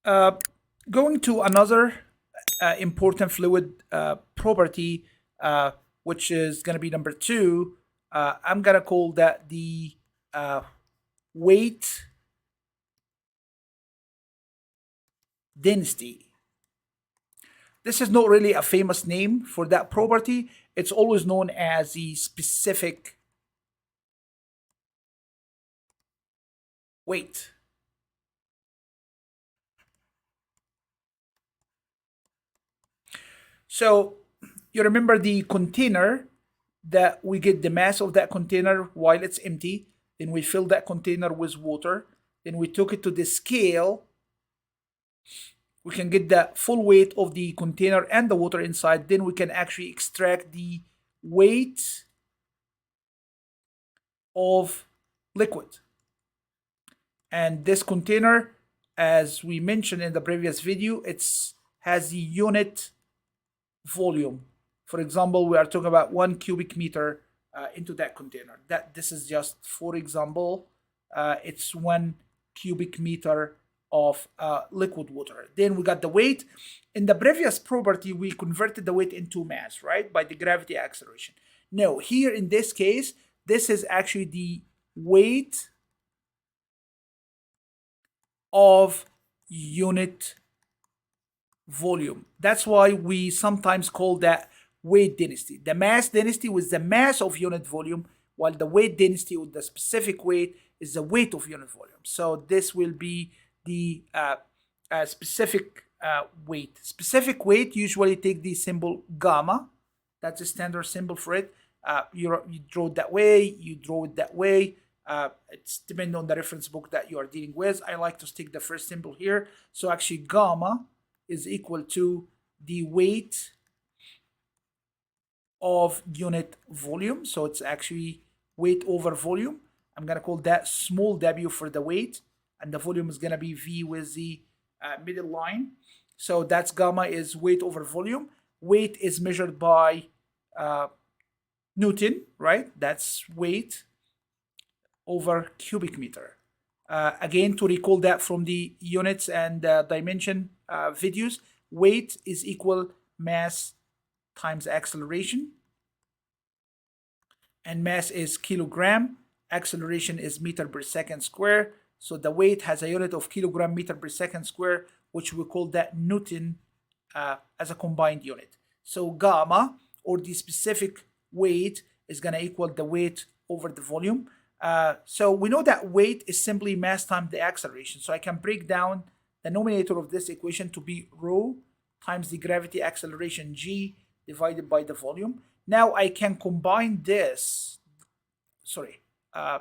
Uh, Going to another important fluid property, which is going to be number two. I'm going to call that the weight density. This is not really a famous name for that property. It's always known as the specific weight. So you remember the container that we get the mass of that container while it's empty. Then we fill that container with water. Then we took it to the scale. We can get the full weight of the container and the water inside. Then we can actually extract the weight of liquid. And this container, as we mentioned in the previous video, has the unit volume. For example, we are talking about 1 cubic meter into that container. This is just for example, it's 1 cubic meter of liquid water. Then we got the weight. In the previous property, we converted the weight into mass, right? By the gravity acceleration. No, here in this case, this is actually the weight of unit volume. That's why we sometimes call that weight density. The mass density was the mass of unit volume, while the weight density with the specific weight is the weight of unit volume. So this will be the specific weight. Specific weight usually take the symbol gamma. That's a standard symbol for it. You draw it that way, you draw it that way. It's depending on the reference book that you are dealing with. I like to stick the first symbol here. So actually gamma is equal to the weight of unit volume. So it's actually weight over volume. I'm going to call that small w for the weight. And the volume is going to be V with the middle line. So that's gamma is weight over volume. Weight is measured by Newton, right? That's weight over cubic meter. Again, to recall that from the units and dimension videos, weight is equal mass times acceleration. And mass is kilogram. Acceleration is meter per second square. So the weight has a unit of kilogram meter per second square, which we call that Newton as a combined unit. So gamma, or the specific weight, is going to equal the weight over the volume. So we know that weight is simply mass times the acceleration. So I can break down the numerator of this equation to be rho times the gravity acceleration g divided by the volume. Now I can combine this. Sorry, I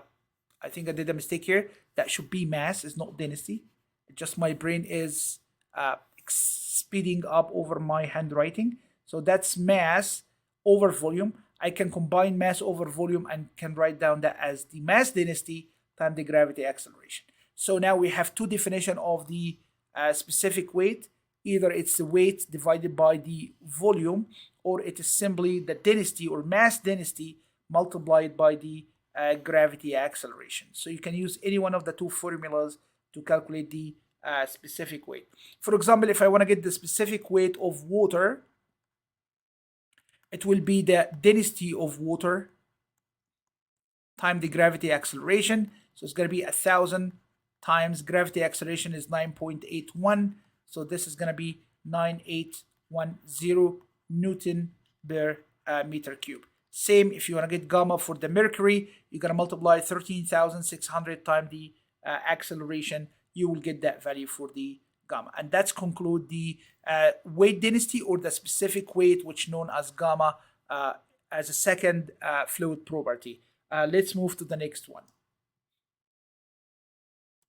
think I did a mistake here. That should be mass, is not density. Just my brain is speeding up over my handwriting. So that's mass over volume. I can combine mass over volume and can write down that as the mass density times the gravity acceleration. So now we have two definitions of the specific weight. Either it's the weight divided by the volume, or it is simply the density or mass density multiplied by the gravity acceleration. So you can use any one of the two formulas to calculate the specific weight. For example, if I want to get the specific weight of water, it will be the density of water times the gravity acceleration. So it's going to be 1,000 times gravity acceleration is 9.81. So this is going to be 9810 Newton per meter cube. Same if you want to get gamma for the mercury, you're going to multiply 13,600 times the acceleration. You will get that value for the gamma. And that's conclude the weight density, or the specific weight, which known as gamma, as a second fluid property. Let's move to the next one.